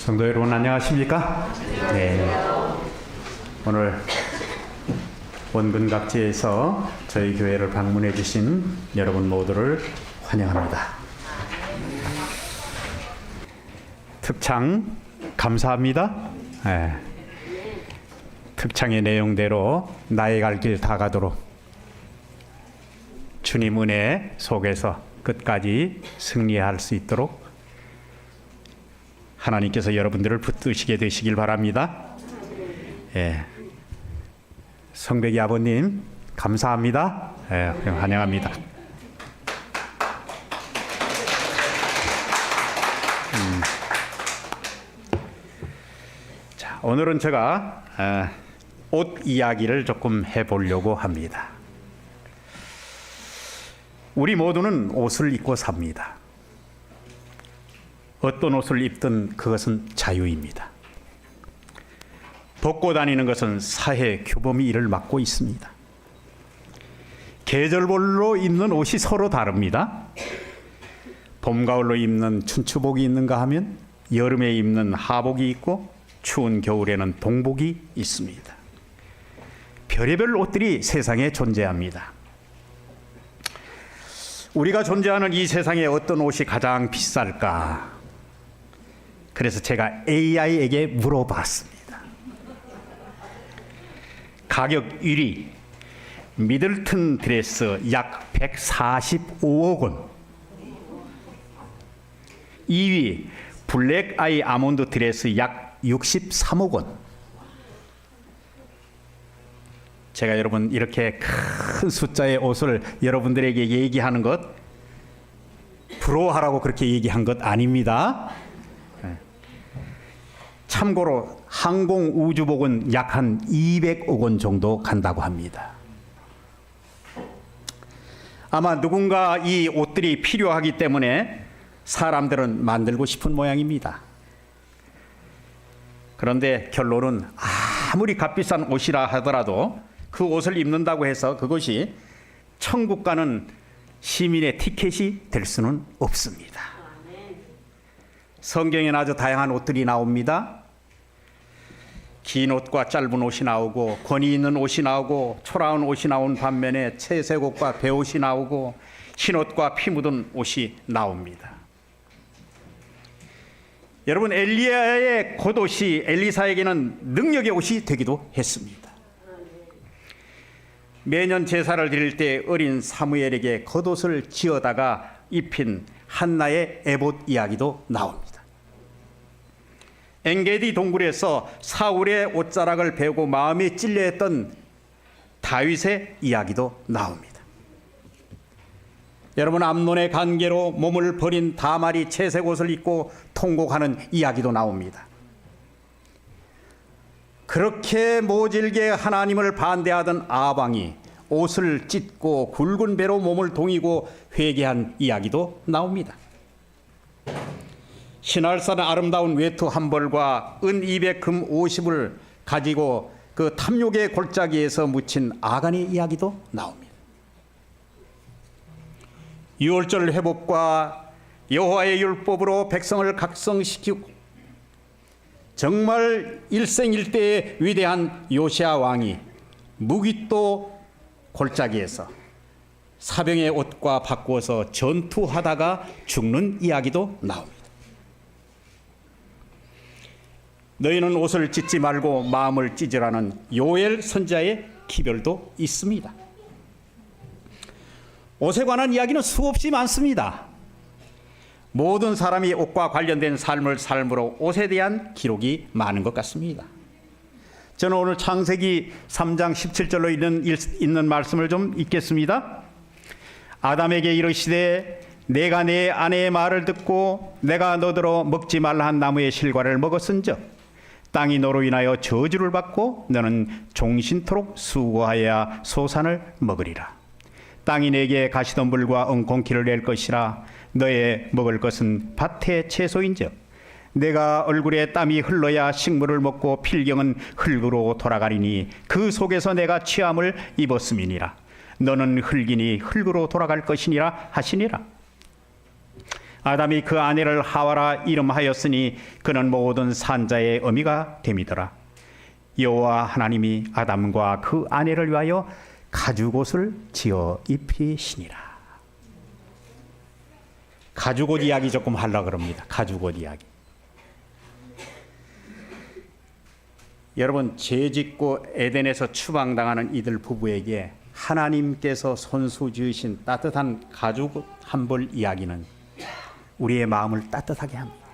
성도 여러분 안녕하십니까? 네. 오늘 원근 각지에서 저희 교회를 방문해 주신 여러분 모두를 환영합니다. 특창 감사합니다. 네. 특창의 내용대로 나의 갈 길 다 가도록 주님 은혜 속에서 끝까지 승리할 수 있도록 하나님께서 여러분들을 붙드시게 되시길 바랍니다. 예. 성백이 아버님 감사합니다. 예, 환영합니다. 자, 오늘은 제가 옷 이야기를 조금 해보려고 합니다. 우리 모두는 옷을 입고 삽니다. 어떤 옷을 입든 그것은 자유입니다. 벗고 다니는 것은 사회 규범이 이를 막고 있습니다. 계절별로 입는 옷이 서로 다릅니다. 봄, 가을로 입는 춘추복이 있는가 하면 여름에 입는 하복이 있고 추운 겨울에는 동복이 있습니다. 별의별 옷들이 세상에 존재합니다. 우리가 존재하는 이 세상에 어떤 옷이 가장 비쌀까? 그래서 제가 AI에게 물어봤습니다. 가격 1위 미들튼 드레스 약 145억 원. 2위 블랙 아이 아몬드 드레스 약 63억 원. 제가 여러분 이렇게 큰 숫자의 옷을 여러분들에게 얘기하는 것 부러워하라고 그렇게 얘기한 것 아닙니다. 참고로 항공우주복은 약 한 200억 원 정도 간다고 합니다. 아마 누군가 이 옷들이 필요하기 때문에 사람들은 만들고 싶은 모양입니다. 그런데 결론은 아무리 값비싼 옷이라 하더라도 그 옷을 입는다고 해서 그것이 천국 가는 시민의 티켓이 될 수는 없습니다. 성경에는 아주 다양한 옷들이 나옵니다. 긴 옷과 짧은 옷이 나오고 권위 있는 옷이 나오고 초라한 옷이 나온 반면에 채색 옷과 배옷이 나오고 흰 옷과 피 묻은 옷이 나옵니다. 여러분 엘리야의 겉옷이 엘리사에게는 능력의 옷이 되기도 했습니다. 매년 제사를 드릴 때 어린 사무엘에게 겉옷을 지어다가 입힌 한나의 에봇 이야기도 나옵니다. 엔게디 동굴에서 사울의 옷자락을 베고 마음에 찔려했던 다윗의 이야기도 나옵니다. 여러분 암논의 관계로 몸을 버린 다말이 채색 옷을 입고 통곡하는 이야기도 나옵니다. 그렇게 모질게 하나님을 반대하던 아방이 옷을 찢고 굵은 배로 몸을 동이고 회개한 이야기도 나옵니다. 신할산 아름다운 외투 한 벌과 은 200, 금 50을 가지고 그 탐욕의 골짜기에서 묻힌 아간의 이야기도 나옵니다. 유월절 회복과 여호와의 율법으로 백성을 각성시키고 정말 일생일대의 위대한 요시야 왕이 무기또 골짜기에서 사병의 옷과 바꾸어서 전투하다가 죽는 이야기도 나옵니다. 너희는 옷을 찢지 말고 마음을 찢으라는 요엘 선지자의 기별도 있습니다. 옷에 관한 이야기는 수없이 많습니다. 모든 사람이 옷과 관련된 삶을 삶으로 옷에 대한 기록이 많은 것 같습니다. 저는 오늘 창세기 3장 17절로 있는 말씀을 좀 읽겠습니다. 아담에게 이르시되 내가 내 아내의 말을 듣고 내가 너더러 먹지 말라 한 나무의 실과를 먹었은즉 땅이 너로 인하여 저주를 받고 너는 종신토록 수고하여야 소산을 먹으리라. 땅이 내게 가시덤불과 엉겅퀴를 낼 것이라. 너의 먹을 것은 밭의 채소인즉 내가 얼굴에 땀이 흘러야 식물을 먹고 필경은 흙으로 돌아가리니 그 속에서 내가 취함을 입었음이니라. 너는 흙이니 흙으로 돌아갈 것이니라 하시니라. 아담이 그 아내를 하와라 이름하였으니 그는 모든 산자의 어미가 됨이더라. 여호와 하나님이 아담과 그 아내를 위하여 가죽옷을 지어 입히시니라. 가죽옷 이야기 조금 하려고 그럽니다. 가죽옷 이야기. 여러분, 죄짓고 에덴에서 추방당하는 이들 부부에게 하나님께서 손수 지으신 따뜻한 가죽 한 벌 이야기는 우리의 마음을 따뜻하게 합니다.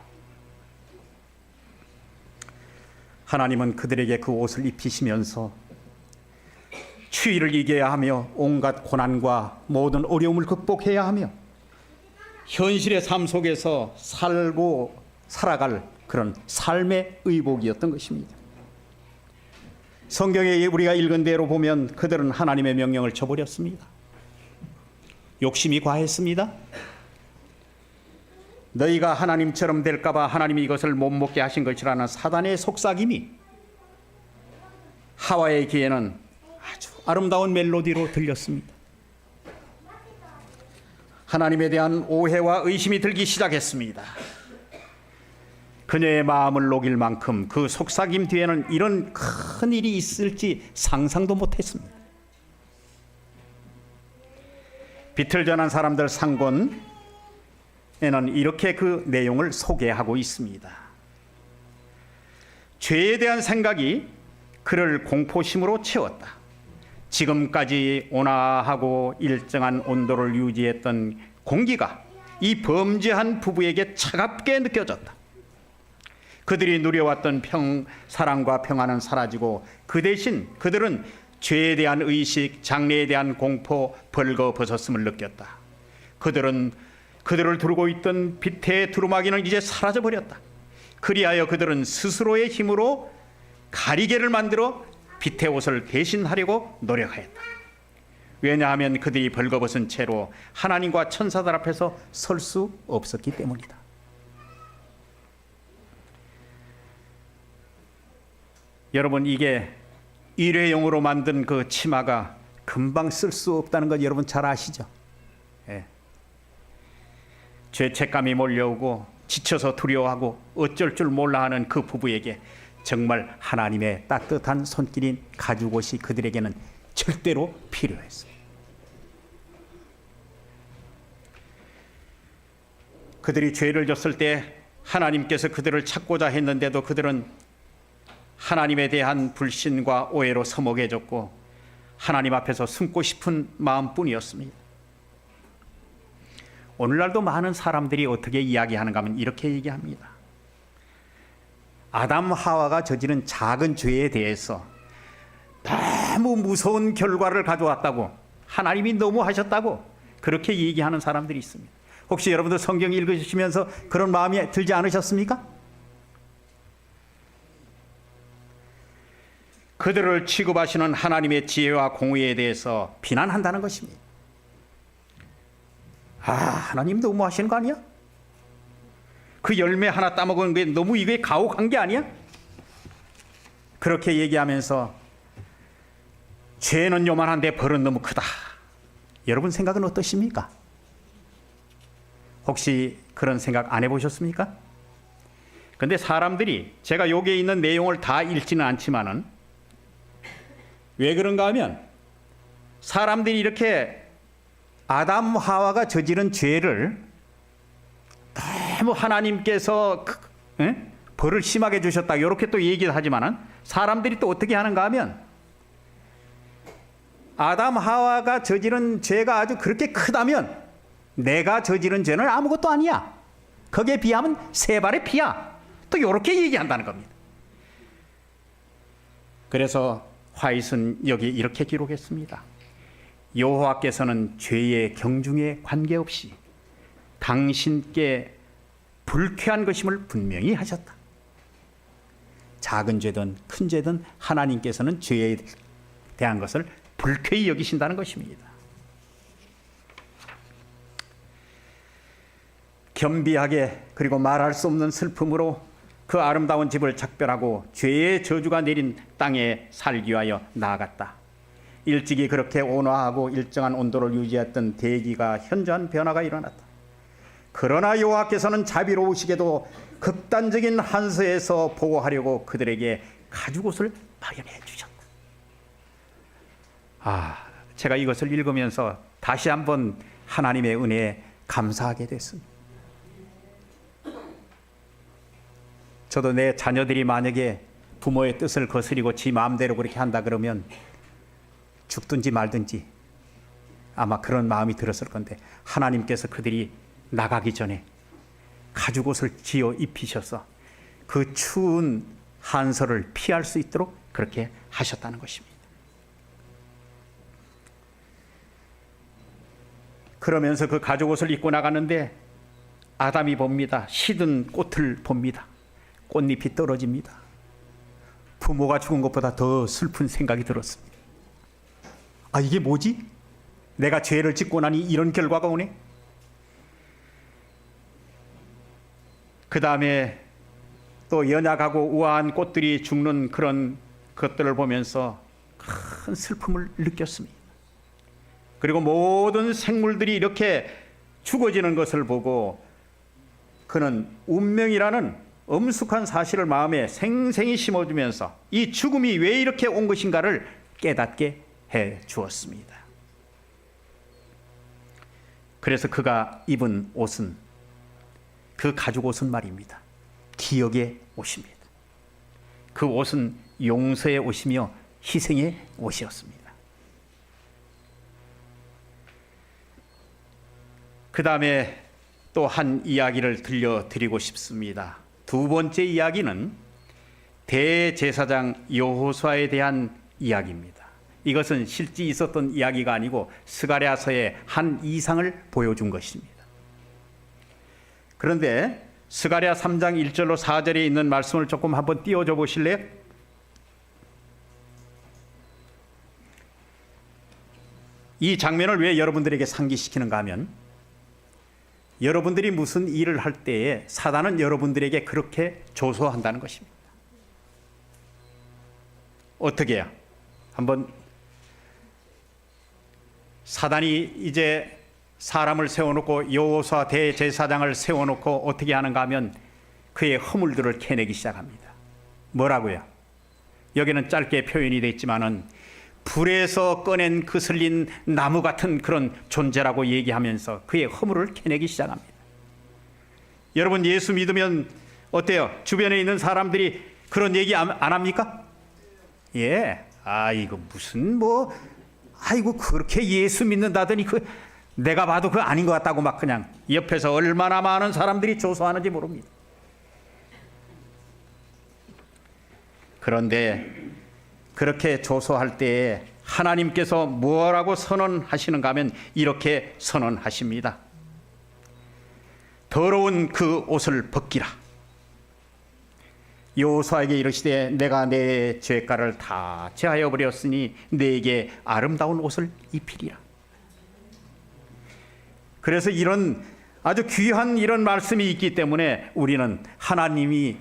하나님은 그들에게 그 옷을 입히시면서 추위를 이겨야 하며 온갖 고난과 모든 어려움을 극복해야 하며 현실의 삶 속에서 살고 살아갈 그런 삶의 의복이었던 것입니다. 성경에 우리가 읽은 대로 보면 그들은 하나님의 명령을 저버렸습니다. 욕심이 과했습니다. 너희가 하나님처럼 될까 봐 하나님이 이것을 못 먹게 하신 것이라는 사단의 속삭임이 하와의 귀에는 아주 아름다운 멜로디로 들렸습니다. 하나님에 대한 오해와 의심이 들기 시작했습니다. 그녀의 마음을 녹일 만큼 그 속삭임 뒤에는 이런 큰 일이 있을지 상상도 못했습니다. 비틀전한 사람들 상권에는 이렇게 그 내용을 소개하고 있습니다. 죄에 대한 생각이 그를 공포심으로 채웠다. 지금까지 온화하고 일정한 온도를 유지했던 공기가 이 범죄한 부부에게 차갑게 느껴졌다. 그들이 누려왔던 사랑과 평안은 사라지고 그 대신 그들은 죄에 대한 의식, 장래에 대한 공포, 벌거벗었음을 느꼈다. 그들을 두르고 있던 빛의 두루마기는 이제 사라져버렸다. 그리하여 그들은 스스로의 힘으로 가리개를 만들어 빛의 옷을 대신하려고 노력하였다. 왜냐하면 그들이 벌거벗은 채로 하나님과 천사들 앞에서 설 수 없었기 때문이다. 여러분, 이게 일회용으로 만든 그 치마가 금방 쓸 수 없다는 것 여러분 잘 아시죠? 예. 죄책감이 몰려오고 지쳐서 두려워하고 어쩔 줄 몰라 하는 그 부부에게 정말 하나님의 따뜻한 손길인 가죽옷이 그들에게는 절대로 필요했습니다. 그들이 죄를 졌을 때 하나님께서 그들을 찾고자 했는데도 그들은 하나님에 대한 불신과 오해로 서먹해졌고 하나님 앞에서 숨고 싶은 마음뿐이었습니다. 오늘날도 많은 사람들이 어떻게 이야기하는가 하면 이렇게 얘기합니다. 아담 하와가 저지른 작은 죄에 대해서 너무 무서운 결과를 가져왔다고, 하나님이 너무 하셨다고 그렇게 얘기하는 사람들이 있습니다. 혹시 여러분들 성경 읽으시면서 그런 마음이 들지 않으셨습니까? 그들을 취급하시는 하나님의 지혜와 공의에 대해서 비난한다는 것입니다. 하나님 너무 하시는 거 아니야? 그 열매 하나 따먹은 게 너무 이게 가혹한 게 아니야? 그렇게 얘기하면서 죄는 요만한데 벌은 너무 크다. 여러분 생각은 어떠십니까? 혹시 그런 생각 안 해보셨습니까? 근데 사람들이, 제가 여기에 있는 내용을 다 읽지는 않지만은 왜 그런가 하면 사람들이 이렇게 아담 하와가 저지른 죄를 너무 하나님께서 벌을 심하게 주셨다 이렇게 또 얘기를 하지만은 사람들이 또 어떻게 하는가 하면 아담 하와가 저지른 죄가 아주 그렇게 크다면 내가 저지른 죄는 아무것도 아니야. 거기에 비하면 세 발의 피야. 또 이렇게 얘기한다는 겁니다. 그래서 화이트는 여기 이렇게 기록했습니다. 여호와께서는 죄의 경중에 관계없이 당신께 불쾌한 것임을 분명히 하셨다. 작은 죄든 큰 죄든 하나님께서는 죄에 대한 것을 불쾌히 여기신다는 것입니다. 겸비하게 그리고 말할 수 없는 슬픔으로 그 아름다운 집을 작별하고 죄의 저주가 내린 땅에 살기 위하여 나아갔다. 일찍이 그렇게 온화하고 일정한 온도를 유지했던 대기가 현저한 변화가 일어났다. 그러나 여호와께서는 자비로우시게도 극단적인 한서에서 보호하려고 그들에게 가죽옷을 마련해 주셨다. 제가 이것을 읽으면서 다시 한번 하나님의 은혜에 감사하게 됐습니다. 저도 내 자녀들이 만약에 부모의 뜻을 거스리고 지 마음대로 그렇게 한다 그러면 죽든지 말든지 아마 그런 마음이 들었을 건데, 하나님께서 그들이 나가기 전에 가죽옷을 지어 입히셔서 그 추운 한서를 피할 수 있도록 그렇게 하셨다는 것입니다. 그러면서 그 가죽옷을 입고 나가는데 아담이 봅니다. 시든 꽃을 봅니다. 꽃잎이 떨어집니다. 부모가 죽은 것보다 더 슬픈 생각이 들었습니다. 이게 뭐지? 내가 죄를 짓고 나니 이런 결과가 오네. 그 다음에 또 연약하고 우아한 꽃들이 죽는 그런 것들을 보면서 큰 슬픔을 느꼈습니다. 그리고 모든 생물들이 이렇게 죽어지는 것을 보고 그는 운명이라는 엄숙한 사실을 마음에 생생히 심어주면서 이 죽음이 왜 이렇게 온 것인가를 깨닫게 해 주었습니다. 그래서 그가 입은 옷은, 그 가죽옷은 말입니다, 기억의 옷입니다. 그 옷은 용서의 옷이며 희생의 옷이었습니다. 그 다음에 또 한 이야기를 들려드리고 싶습니다. 두 번째 이야기는 대제사장 여호수아에 대한 이야기입니다. 이것은 실제 있었던 이야기가 아니고 스가랴서의 한 이상을 보여준 것입니다. 그런데 스가랴 3장 1절로 4절에 있는 말씀을 조금 한번 띄워줘 보실래요? 이 장면을 왜 여러분들에게 상기시키는가 하면, 여러분들이 무슨 일을 할 때에 사단은 여러분들에게 그렇게 조소한다는 것입니다. 어떻게 해요? 한번 사단이 이제 사람을 세워놓고 여호수아 대제사장을 세워놓고 어떻게 하는가 하면 그의 허물들을 캐내기 시작합니다. 뭐라고요? 여기는 짧게 표현이 되어 있지만은 불에서 꺼낸 그슬린 나무 같은 그런 존재라고 얘기하면서 그의 허물을 캐내기 시작합니다. 여러분, 예수 믿으면 어때요? 주변에 있는 사람들이 그런 얘기 안 합니까? 예. 이거 무슨 아이고 그렇게 예수 믿는다더니 내가 봐도 그거 아닌 것 같다고 막 그냥 옆에서 얼마나 많은 사람들이 조소하는지 모릅니다. 그런데 그렇게 조소할 때에 하나님께서 뭐라고 선언하시는가 하면 이렇게 선언하십니다. 더러운 그 옷을 벗기라. 여호수아에게 이르시되 내가 내 죄가를 다 제하여 버렸으니 내게 아름다운 옷을 입히리라. 그래서 이런 아주 귀한 이런 말씀이 있기 때문에 우리는 하나님이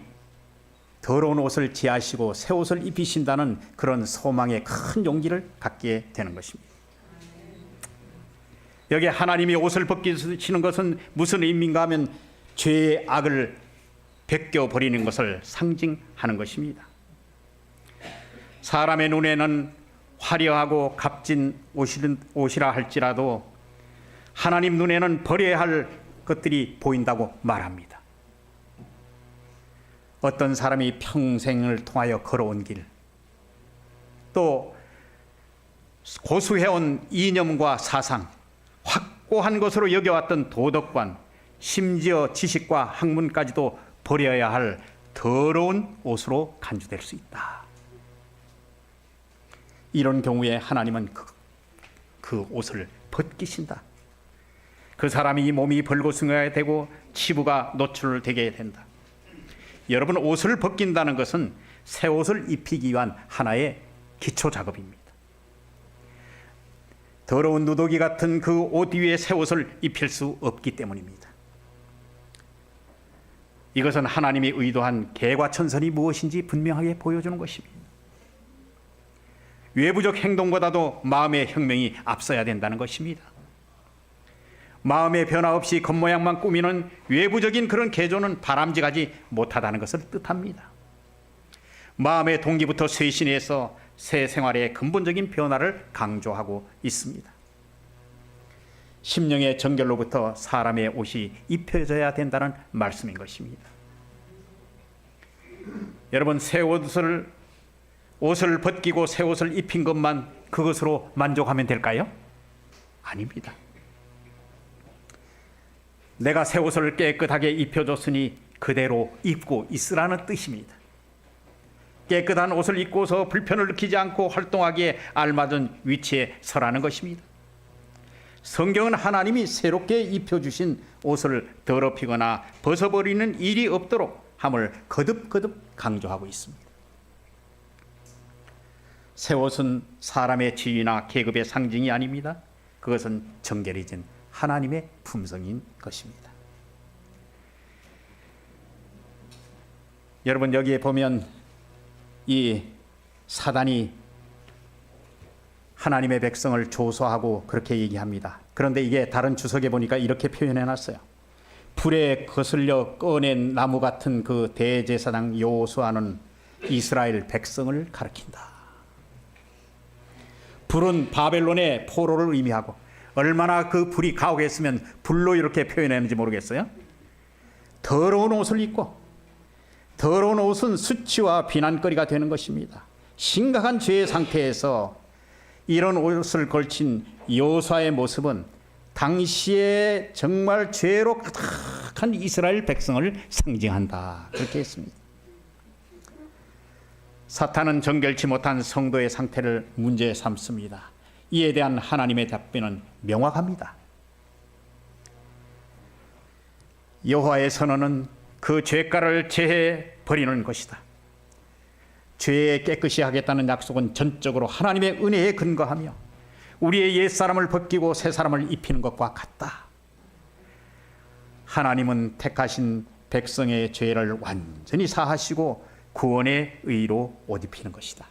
더러운 옷을 제하시고 새 옷을 입히신다는 그런 소망의 큰 용기를 갖게 되는 것입니다. 여기 하나님이 옷을 벗기시는 것은 무슨 의미인가 하면 죄의 악을 벗겨버리는 것을 상징하는 것입니다. 사람의 눈에는 화려하고 값진 옷이라 할지라도 하나님 눈에는 버려야 할 것들이 보인다고 말합니다. 어떤 사람이 평생을 통하여 걸어온 길, 또 고수해온 이념과 사상, 확고한 것으로 여겨왔던 도덕관, 심지어 지식과 학문까지도 버려야 할 더러운 옷으로 간주될 수 있다. 이런 경우에 하나님은 그 옷을 벗기신다. 그 사람이 몸이 벌거숭아가 되고 치부가 노출되게 된다. 여러분, 옷을 벗긴다는 것은 새 옷을 입히기 위한 하나의 기초 작업입니다. 더러운 누더기 같은 그 옷 위에 새 옷을 입힐 수 없기 때문입니다. 이것은 하나님이 의도한 개과천선이 무엇인지 분명하게 보여주는 것입니다. 외부적 행동보다도 마음의 혁명이 앞서야 된다는 것입니다. 마음의 변화 없이 겉모양만 꾸미는 외부적인 그런 개조는 바람직하지 못하다는 것을 뜻합니다. 마음의 동기부터 쇄신해서 새 생활의 근본적인 변화를 강조하고 있습니다. 심령의 정결로부터 사람의 옷이 입혀져야 된다는 말씀인 것입니다. 여러분, 새 옷을 벗기고 새 옷을 입힌 것만 그것으로 만족하면 될까요? 아닙니다. 내가 새 옷을 깨끗하게 입혀줬으니 그대로 입고 있으라는 뜻입니다. 깨끗한 옷을 입고서 불편을 느끼지 않고 활동하기에 알맞은 위치에 서라는 것입니다. 성경은 하나님이 새롭게 입혀주신 옷을 더럽히거나 벗어버리는 일이 없도록 함을 거듭거듭 강조하고 있습니다. 새 옷은 사람의 지위나 계급의 상징이 아닙니다. 그것은 정결해진 하나님의 품성인 것입니다. 여러분, 여기에 보면 이 사단이 하나님의 백성을 조소하고 그렇게 얘기합니다. 그런데 이게 다른 주석에 보니까 이렇게 표현해놨어요. 불에 거슬려 꺼낸 나무 같은 그 대제사장 여호수아는 이스라엘 백성을 가리킨다. 불은 바벨론의 포로를 의미하고, 얼마나 그 불이 가혹했으면 불로 이렇게 표현했는지 모르겠어요. 더러운 옷을 입고, 더러운 옷은 수치와 비난거리가 되는 것입니다. 심각한 죄의 상태에서 이런 옷을 걸친 여호수아의 모습은 당시에 정말 죄로 가득한 이스라엘 백성을 상징한다, 그렇게 했습니다. 사탄은 정결치 못한 성도의 상태를 문제 삼습니다. 이에 대한 하나님의 답변은 명확합니다. 여호와의 선언은 그 죄가를 제해 버리는 것이다. 죄에 깨끗이 하겠다는 약속은 전적으로 하나님의 은혜에 근거하며 우리의 옛사람을 벗기고 새사람을 입히는 것과 같다. 하나님은 택하신 백성의 죄를 완전히 사하시고 구원의 의로 옷 입히는 것이다.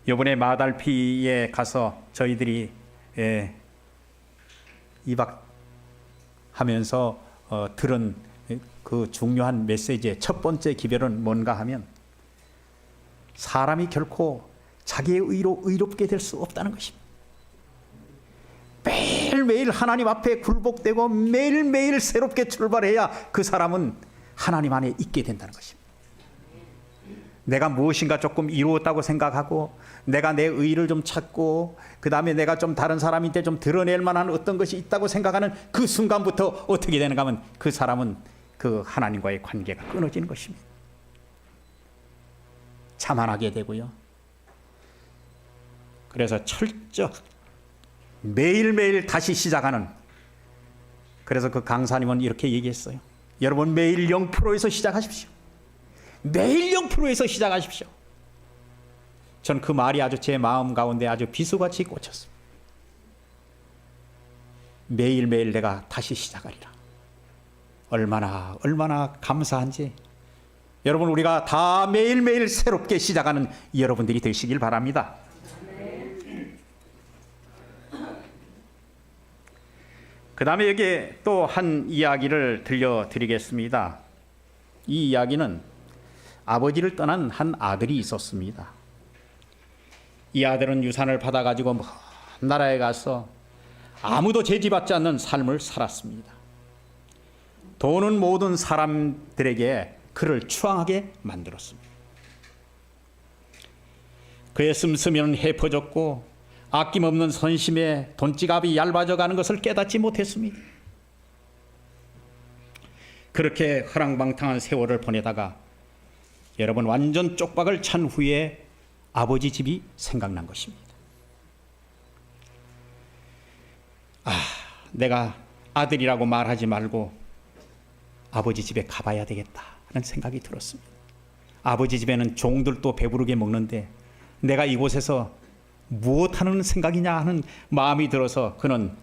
이번에 마달피에 가서 저희들이 입학하면서 들은 그 중요한 메시지의 첫 번째 기별은 뭔가 하면, 사람이 결코 자기의 의로 의롭게 될 수 없다는 것입니다. 매일매일 하나님 앞에 굴복되고 매일매일 새롭게 출발해야 그 사람은 하나님 안에 있게 된다는 것입니다. 내가 무엇인가 조금 이루었다고 생각하고 내가 내 의를 좀 찾고 그 다음에 내가 좀 다른 사람한테 좀 드러낼 만한 어떤 것이 있다고 생각하는 그 순간부터 어떻게 되는가 하면 그 사람은 그 하나님과의 관계가 끊어지는 것입니다. 자만하게 되고요. 그래서 철저 매일매일 다시 시작하는, 그래서 그 강사님은 이렇게 얘기했어요. 여러분, 매일 0%에서 시작하십시오. 매일 0%에서 시작하십시오. 전 그 말이 아주 제 마음 가운데 아주 비수같이 꽂혔습니다. 매일매일 내가 다시 시작하리라. 얼마나 감사한지. 여러분, 우리가 다 매일매일 새롭게 시작하는 여러분들이 되시길 바랍니다. 그 다음에 여기에 또 한 이야기를 들려드리겠습니다. 이 이야기는 아버지를 떠난 한 아들이 있었습니다. 이 아들은 유산을 받아가지고 먼 나라에 가서 아무도 제지받지 않는 삶을 살았습니다. 돈은 모든 사람들에게 그를 추앙하게 만들었습니다. 그의 씀씀이는 헤퍼졌고 아낌없는 선심에 돈지갑이 얇아져가는 것을 깨닫지 못했습니다. 그렇게 허랑방탕한 세월을 보내다가 여러분, 완전 쪽박을 찬 후에 아버지 집이 생각난 것입니다. 내가 아들이라고 말하지 말고 아버지 집에 가봐야 되겠다 하는 생각이 들었습니다. 아버지 집에는 종들도 배부르게 먹는데 내가 이곳에서 무엇하는 생각이냐 하는 마음이 들어서 그는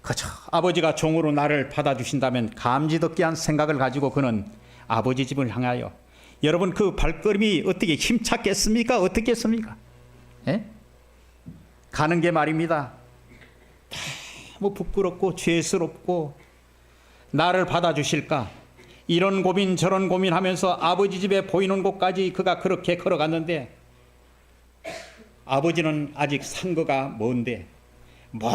그저 아버지가 종으로 나를 받아주신다면 감지덕지한 생각을 가지고 그는 아버지 집을 향하여, 여러분, 그 발걸음이 어떻게 힘찼겠습니까? 어떻겠습니까? 예? 가는 게 말입니다. 참 부끄럽고 죄스럽고 나를 받아주실까? 이런 고민 저런 고민하면서 아버지 집에 보이는 곳까지 그가 그렇게 걸어갔는데 아버지는 아직 상거가 먼데 먼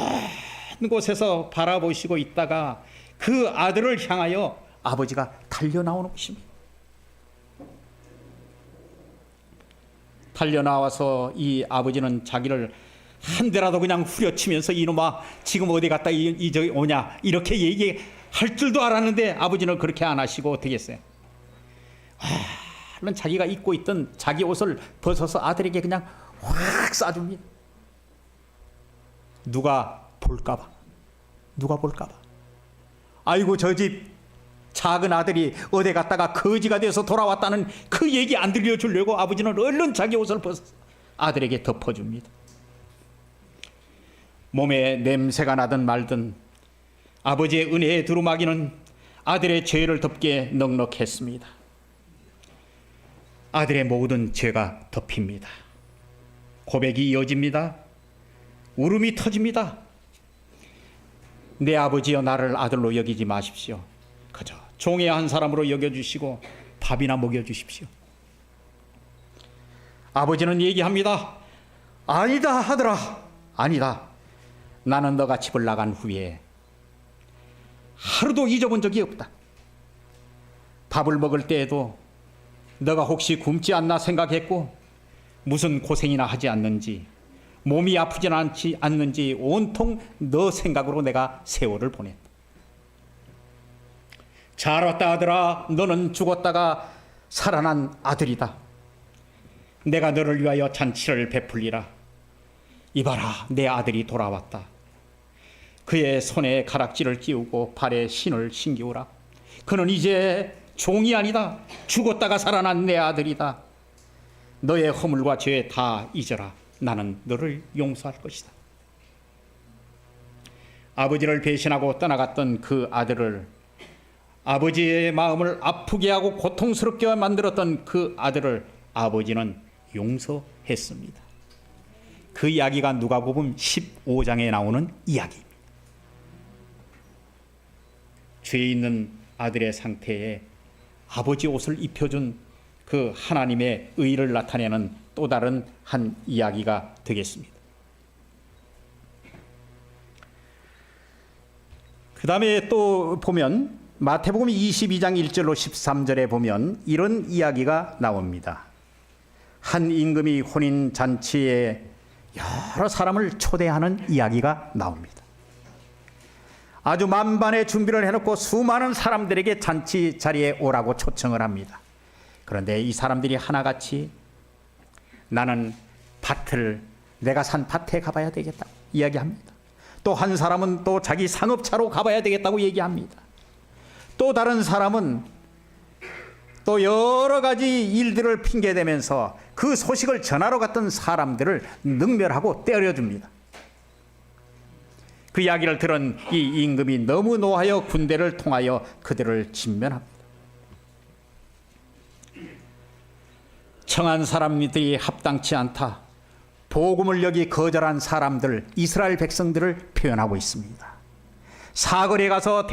곳에서 바라보시고 있다가 그 아들을 향하여 아버지가 달려나오는 것입니다. 달려나와서 이 아버지는 자기를 한 대라도 그냥 후려치면서 이놈아 지금 어디 갔다 저기 오냐 이렇게 얘기할 줄도 알았는데 아버지는 그렇게 안 하시고 어떻게 했어요? 는 자기가 입고 있던 자기 옷을 벗어서 아들에게 그냥 확 쏴줍니다. 누가 볼까봐. 아이고 저 집 작은 아들이 어디 갔다가 거지가 돼서 돌아왔다는 그 얘기 안 들려주려고 아버지는 얼른 자기 옷을 벗어 아들에게 덮어줍니다. 몸에 냄새가 나든 말든 아버지의 은혜의 두루마기는 아들의 죄를 덮기에 넉넉했습니다. 아들의 모든 죄가 덮입니다. 고백이 이어집니다. 울음이 터집니다. 내 아버지여 나를 아들로 여기지 마십시오. 그저 종의 한 사람으로 여겨주시고 밥이나 먹여주십시오. 아버지는 얘기합니다. 아니다 하더라. 아니다. 나는 너가 집을 나간 후에 하루도 잊어본 적이 없다. 밥을 먹을 때에도 너가 혹시 굶지 않나 생각했고 무슨 고생이나 하지 않는지 몸이 아프진 않는지 온통 너 생각으로 내가 세월을 보냈다. 잘 왔다 아들아. 너는 죽었다가 살아난 아들이다. 내가 너를 위하여 잔치를 베풀리라. 이봐라 내 아들이 돌아왔다. 그의 손에 가락지를 끼우고 발에 신을 신기우라. 그는 이제 종이 아니다. 죽었다가 살아난 내 아들이다. 너의 허물과 죄 다 잊어라. 나는 너를 용서할 것이다. 아버지를 배신하고 떠나갔던 그 아들을 아버지의 마음을 아프게 하고 고통스럽게 만들었던 그 아들을 아버지는 용서했습니다. 그 이야기가 누가복음 15장에 나오는 이야기입니다. 죄 있는 아들의 상태에 아버지 옷을 입혀준 그 하나님의 의를 나타내는 또 다른 한 이야기가 되겠습니다. 그 다음에 또 보면 마태복음 22장 1절로 13절에 보면 이런 이야기가 나옵니다. 한 임금이 혼인 잔치에 여러 사람을 초대하는 이야기가 나옵니다. 아주 만반의 준비를 해놓고 수많은 사람들에게 잔치 자리에 오라고 초청을 합니다. 그런데 이 사람들이 하나같이 나는 내가 산 밭에 가봐야 되겠다 이야기합니다. 또 한 사람은 또 자기 상업차로 가봐야 되겠다고 얘기합니다. 또 다른 사람은 또 여러 가지 일들을 핑계대면서 그 소식을 전하러 갔던 사람들을 능멸하고 때려줍니다. 그 이야기를 들은 이 임금이 너무 노하여 군대를 통하여 그들을 진면합니다. 청한 사람들이 합당치 않다. 복음을 여기 거절한 사람들, 이스라엘 백성들을 표현하고 있습니다. 사거리에 가서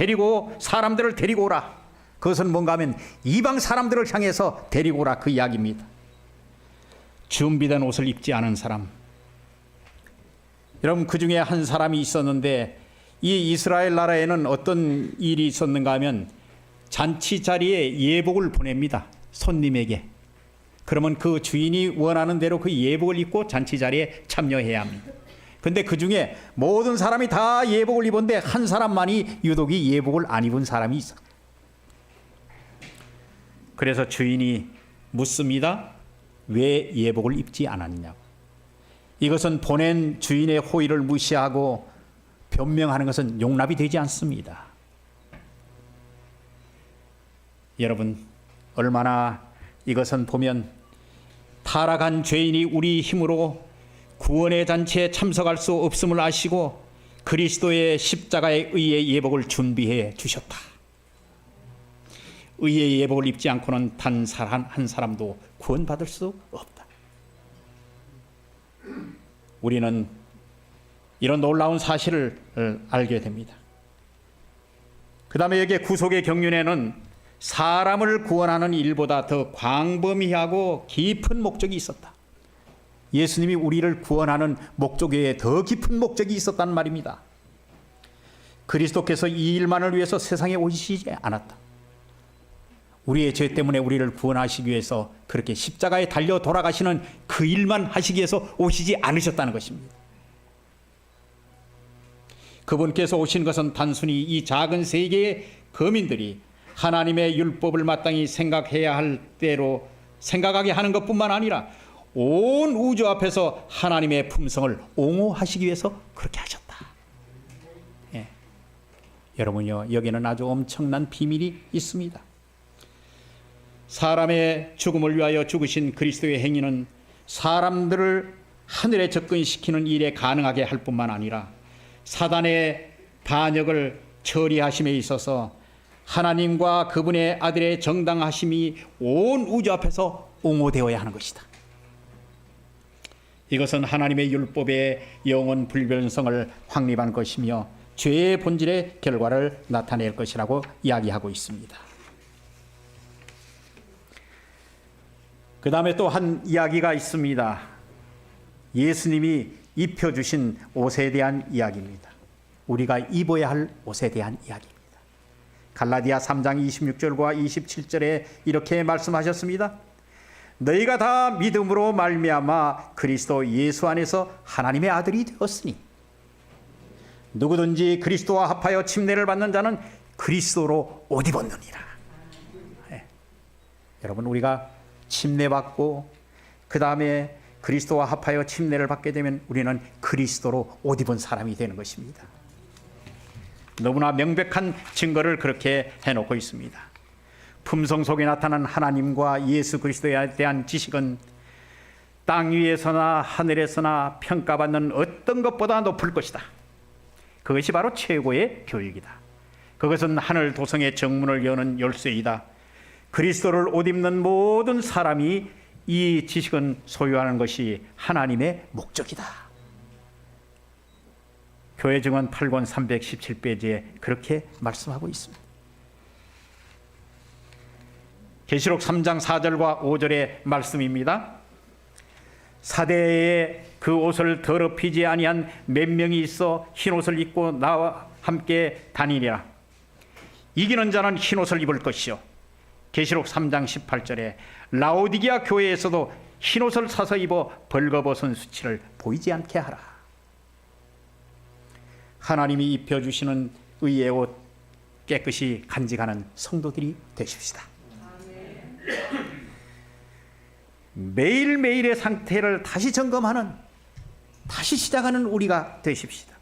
사람들을 데리고 오라. 그것은 뭔가 하면 이방 사람들을 향해서 데리고 오라 그 이야기입니다. 준비된 옷을 입지 않은 사람. 여러분 그 중에 한 사람이 있었는데 이 이스라엘 나라에는 어떤 일이 있었는가 하면 잔치 자리에 예복을 보냅니다. 손님에게. 그러면 그 주인이 원하는 대로 그 예복을 입고 잔치 자리에 참여해야 합니다. 근데 그 중에 모든 사람이 다 예복을 입었는데 한 사람만이 유독이 예복을 안 입은 사람이 있어. 그래서 주인이 묻습니다. 왜 예복을 입지 않았냐고. 이것은 보낸 주인의 호의를 무시하고 변명하는 것은 용납이 되지 않습니다. 여러분 얼마나 이것은 보면 타락한 죄인이 우리 힘으로 구원의 잔치에 참석할 수 없음을 아시고 그리스도의 십자가에 의해 예복을 준비해 주셨다. 의의 예복을 입지 않고는 단 한 사람도 구원받을 수 없다. 우리는 이런 놀라운 사실을 알게 됩니다. 그 다음에 여기에 구속의 경륜에는 사람을 구원하는 일보다 더 광범위하고 깊은 목적이 있었다. 예수님이 우리를 구원하는 목적 외에 더 깊은 목적이 있었단 말입니다. 그리스도께서 이 일만을 위해서 세상에 오시지 않았다. 우리의 죄 때문에 우리를 구원하시기 위해서 그렇게 십자가에 달려 돌아가시는 그 일만 하시기 위해서 오시지 않으셨다는 것입니다. 그분께서 오신 것은 단순히 이 작은 세계의 거민들이 하나님의 율법을 마땅히 생각해야 할 때로 생각하게 하는 것뿐만 아니라 온 우주 앞에서 하나님의 품성을 옹호하시기 위해서 그렇게 하셨다. 예. 여러분요, 여기는 아주 엄청난 비밀이 있습니다. 사람의 죽음을 위하여 죽으신 그리스도의 행위는 사람들을 하늘에 접근시키는 일에 가능하게 할 뿐만 아니라 사단의 반역을 처리하심에 있어서 하나님과 그분의 아들의 정당하심이 온 우주 앞에서 옹호되어야 하는 것이다. 이것은 하나님의 율법의 영원 불변성을 확립한 것이며 죄의 본질의 결과를 나타낼 것이라고 이야기하고 있습니다. 그 다음에 또 한 이야기가 있습니다. 예수님이 입혀주신 옷에 대한 이야기입니다. 우리가 입어야 할 옷에 대한 이야기입니다. 갈라디아 3장 26절과 27절에 이렇게 말씀하셨습니다. 너희가 다 믿음으로 말미암아 그리스도 예수 안에서 하나님의 아들이 되었으니 누구든지 그리스도와 합하여 침례를 받는 자는 그리스도로 옷 입었느니라. 네. 여러분, 우리가 침례받고 그 다음에 그리스도와 합하여 침례를 받게 되면 우리는 그리스도로 옷 입은 사람이 되는 것입니다. 너무나 명백한 증거를 그렇게 해놓고 있습니다. 품성 속에 나타난 하나님과 예수 그리스도에 대한 지식은 땅 위에서나 하늘에서나 평가받는 어떤 것보다 높을 것이다. 그것이 바로 최고의 교육이다. 그것은 하늘 도성의 정문을 여는 열쇠이다. 그리스도를 옷 입는 모든 사람이 이 지식은 소유하는 것이 하나님의 목적이다. 교회 증언 8권 317페이지에 그렇게 말씀하고 있습니다. 계시록 3장 4절과 5절의 말씀입니다. 사대에 그 옷을 더럽히지 아니한 몇 명이 있어 흰옷을 입고 나와 함께 다니리라. 이기는 자는 흰옷을 입을 것이요. 계시록 3장 18절에 라오디게아 교회에서도 흰옷을 사서 입어 벌거벗은 수치를 보이지 않게 하라. 하나님이 입혀주시는 의의 옷 깨끗이 간직하는 성도들이 되십시다. 매일매일의 상태를 다시 점검하는, 다시 시작하는 우리가 되십시다.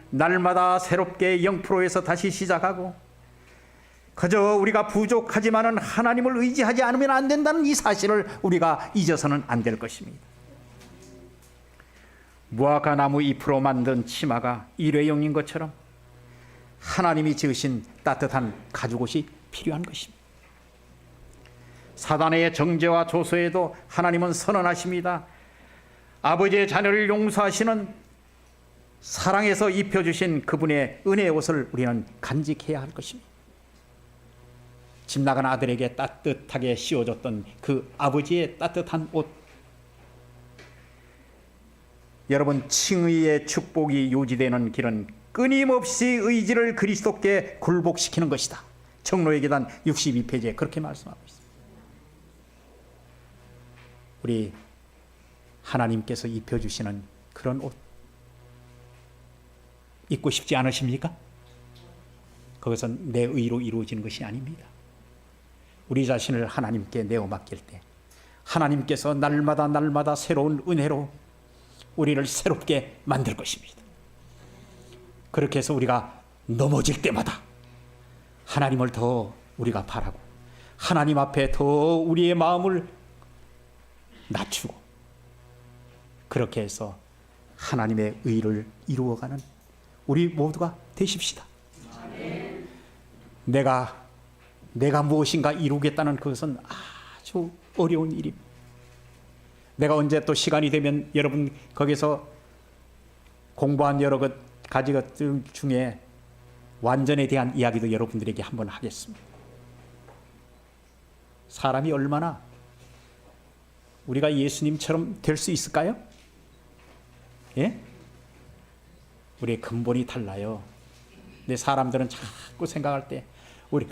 날마다 새롭게 0%에서 다시 시작하고 그저 우리가 부족하지만은 하나님을 의지하지 않으면 안 된다는 이 사실을 우리가 잊어서는 안 될 것입니다. 무화과 나무 잎으로 만든 치마가 일회용인 것처럼 하나님이 지으신 따뜻한 가죽옷이 필요한 것입니다. 사단의 정죄와 조소에도 하나님은 선언하십니다. 아버지의 자녀를 용서하시는 사랑에서 입혀주신 그분의 은혜의 옷을 우리는 간직해야 할 것입니다. 집 나간 아들에게 따뜻하게 씌워줬던 그 아버지의 따뜻한 옷. 여러분, 칭의의 축복이 요지되는 길은 끊임없이 의지를 그리스도께 굴복시키는 것이다. 청로의 계단 62페이지에 그렇게 말씀하고 있습니다. 우리 하나님께서 입혀주시는 그런 옷 입고 싶지 않으십니까? 그것은 내 의로 이루어지는 것이 아닙니다. 우리 자신을 하나님께 내어 맡길 때 하나님께서 날마다 새로운 은혜로 우리를 새롭게 만들 것입니다. 그렇게 해서 우리가 넘어질 때마다 하나님을 더 우리가 바라고 하나님 앞에 더 우리의 마음을 낮추고 그렇게 해서 하나님의 의를 이루어가는 우리 모두가 되십시다. 내가 무엇인가 이루겠다는 그것은 아주 어려운 일입니다. 내가 언제 또 시간이 되면 여러분 거기서 공부한 여러 가지 것들 중에 완전에 대한 이야기도 여러분들에게 한번 하겠습니다. 사람이 얼마나 우리가 예수님처럼 될 수 있을까요? 예? 우리의 근본이 달라요. 근데 사람들은 자꾸 생각할 때 우리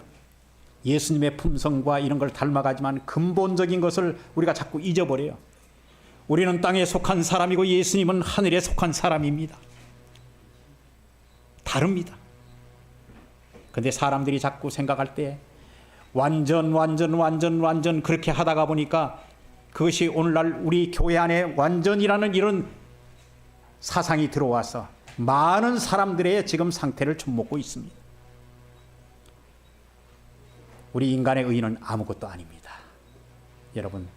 예수님의 품성과 이런 걸 닮아가지만 근본적인 것을 우리가 자꾸 잊어버려요. 우리는 땅에 속한 사람이고 예수님은 하늘에 속한 사람입니다. 다릅니다. 근데 사람들이 자꾸 생각할 때 완전 그렇게 하다가 보니까 그것이 오늘날 우리 교회 안에 완전이라는 이런 사상이 들어와서 많은 사람들의 지금 상태를 좀 먹고 있습니다. 우리 인간의 의는 아무것도 아닙니다. 여러분,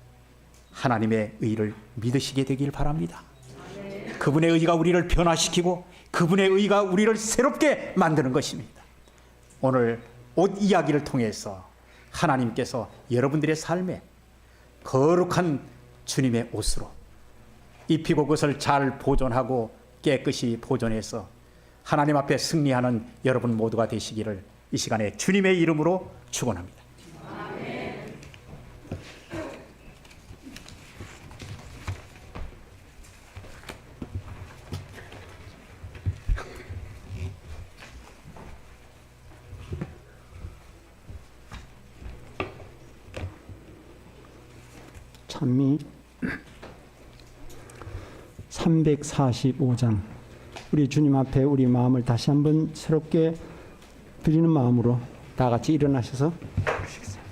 하나님의 의를 믿으시게 되길 바랍니다. 그분의 의가 우리를 변화시키고 그분의 의가 우리를 새롭게 만드는 것입니다. 오늘 옷 이야기를 통해서 하나님께서 여러분들의 삶에 거룩한 주님의 옷으로 입히고 그것을 잘 보존하고 깨끗이 보존해서 하나님 앞에 승리하는 여러분 모두가 되시기를 이 시간에 주님의 이름으로 축원합니다. 아멘. 찬미 345장. 우리 주님 앞에 우리 마음을 다시 한번 새롭게 드리는 마음으로 다 같이 일어나셔서 주시겠습니다.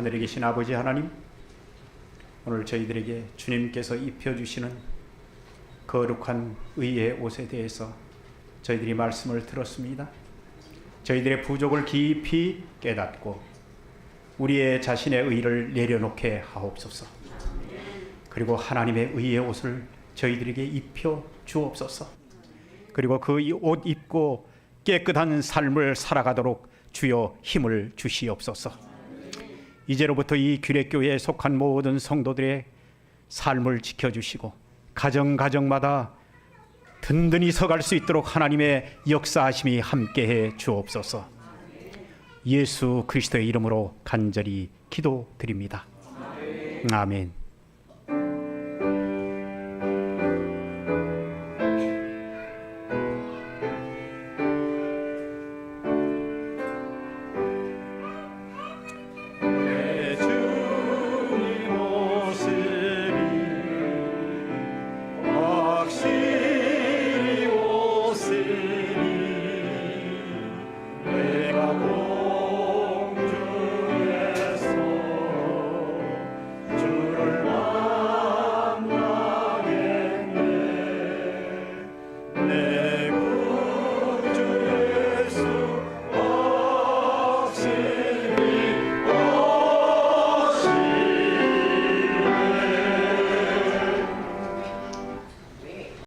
하늘에 계신 아버지 하나님, 오늘 저희들에게 주님께서 입혀주시는 거룩한 의의 옷에 대해서 저희들이 말씀을 들었습니다. 저희들의 부족을 깊이 깨닫고 우리의 자신의 의를 내려놓게 하옵소서. 그리고 하나님의 의의 옷을 저희들에게 입혀 주옵소서. 그리고 그 옷 입고 깨끗한 삶을 살아가도록 주여 힘을 주시옵소서. 이제로부터 이 규례교회에 속한 모든 성도들의 삶을 지켜주시고 가정마다 든든히 서갈 수 있도록 하나님의 역사하심이 함께해 주옵소서. 예수 그리스도의 이름으로 간절히 기도드립니다. 아멘.